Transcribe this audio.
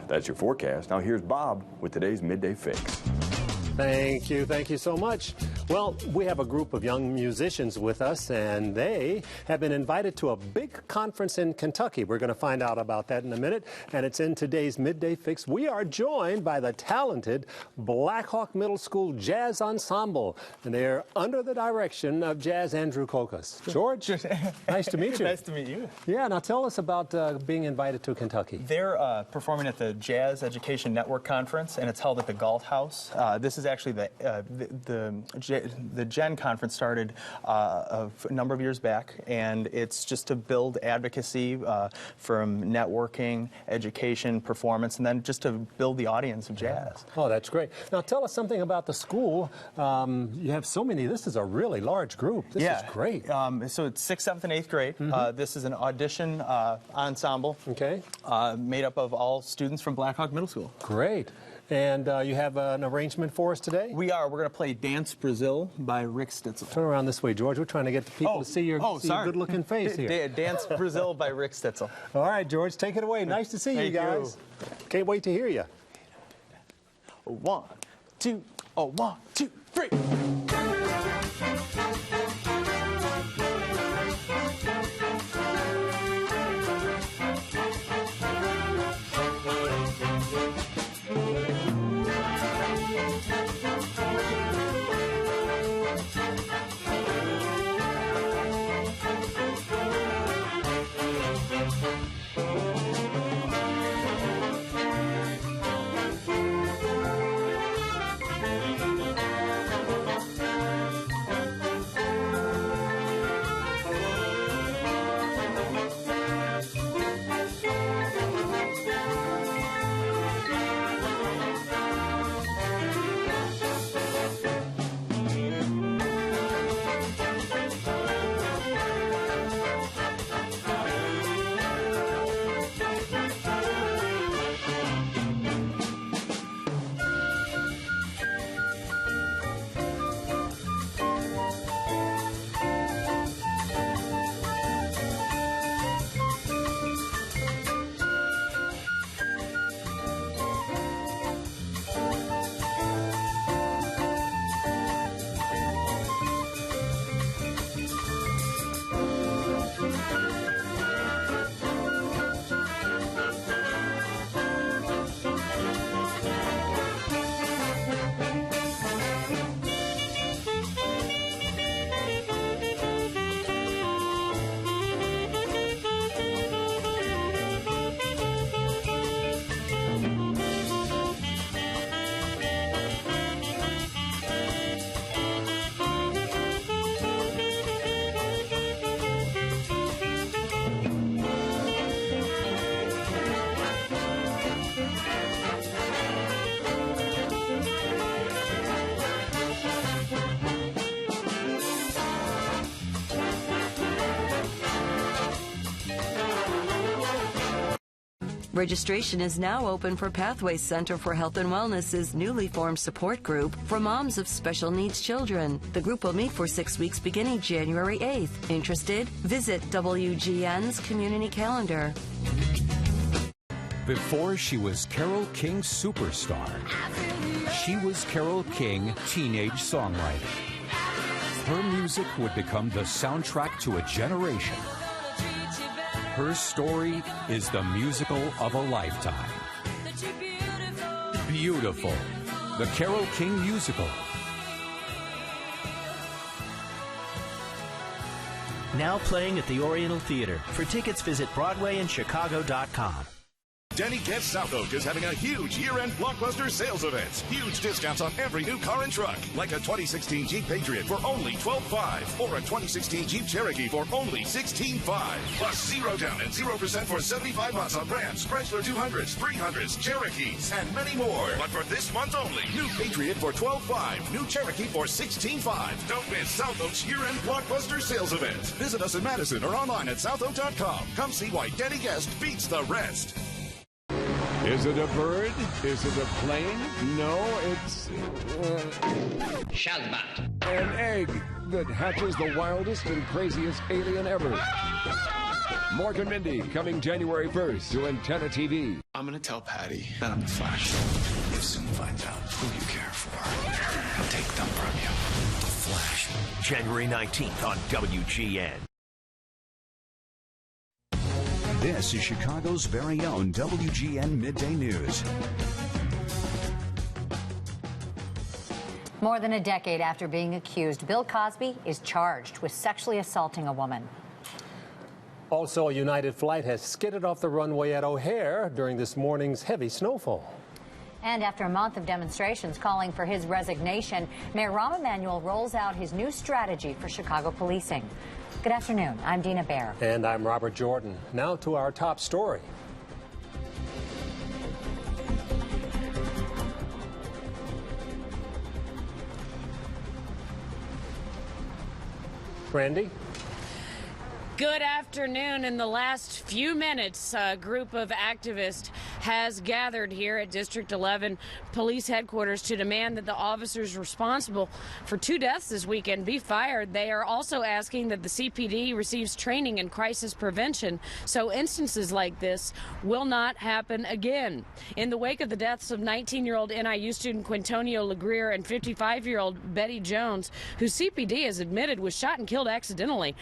That's your forecast. Now here's Bob with today's Midday Fix. Thank you so much. Well, we have a group of young musicians with us, and they have been invited to a big conference in Kentucky. We're going to find out about that in a minute, and it's in today's Midday Fix. We are joined by the talented Blackhawk Middle School Jazz Ensemble, and they're under the direction of Jazz Andrew Kokas. George, nice to meet you. Nice to meet you. Yeah, now tell us about being invited to Kentucky. They're performing at the Jazz Education Network Conference, and it's held at the Galt House. This is actually the GEN conference started a number of years back, and it's just to build advocacy from networking, education, performance, and then just to build the audience of jazz. Oh, that's great. Now tell us something about the school. You have so many. This is a really large group. This is great. So it's 6th, 7th, and 8th grade. This is an audition ensemble made up of all students from Blackhawk Middle School. Great. And you have an arrangement for us today? We are. We're going to play Dance Brazil by Rick Stitzel. Turn around this way, George. We're trying to get the people to see your good-looking face here. Dance Brazil by Rick Stitzel. All right, George, take it away. Nice to see you guys. Can't wait to hear you. 1, 2, 1, 2, 3. Registration is now open for Pathways Center for Health and Wellness's newly formed support group for moms of special needs children. The group will meet for 6 weeks beginning January 8th. Interested? Visit WGN's community calendar. Before she was Carole King superstar, she was Carole King teenage songwriter. Her music would become the soundtrack to a generation. Her story is the musical of a lifetime. Beautiful. The Carole King musical. Now playing at the Oriental Theater. For tickets, visit BroadwayInChicago.com. Denny Guest South Oak is having a huge year-end blockbuster sales event. Huge discounts on every new car and truck, like a 2016 Jeep Patriot for only $12,500 or a 2016 Jeep Cherokee for only $16,500. Plus 0 down and 0% for 75 months on Rams, Chrysler 200s, 300s, Cherokees, and many more. But for this month only, new Patriot for $12,500, new Cherokee for $16,500. Don't miss South Oak's year-end blockbuster sales event. Visit us in Madison or online at southoak.com. Come see why Denny Guest beats the rest. Is it a bird? Is it a plane? No, it's Shazbot. an egg that hatches the wildest and craziest alien ever. Mork and Mindy coming January 1st to Antenna TV. I'm going to tell Patty that I'm the Flash. You'll soon find out who you care for and take them from you. The Flash. January 19th on WGN. This is Chicago's very own WGN Midday News. More than a decade after being accused, Bill Cosby is charged with sexually assaulting a woman. Also, a United flight has skidded off the runway at O'Hare during this morning's heavy snowfall. And after a month of demonstrations calling for his resignation, Mayor Rahm Emanuel rolls out his new strategy for Chicago policing. Good afternoon. I'm Dina Baer. And I'm Robert Jordan. Now to our top story. Randy? Good afternoon. In the last few minutes, a group of activists has gathered here at District 11 Police Headquarters to demand that the officers responsible for 2 deaths this weekend be fired. They are also asking that the CPD receives training in crisis prevention so instances like this will not happen again. In the wake of the deaths of 19-year-old NIU student Quintonio LeGrier and 55-year-old Betty Jones, who CPD has admitted was shot and killed accidentally,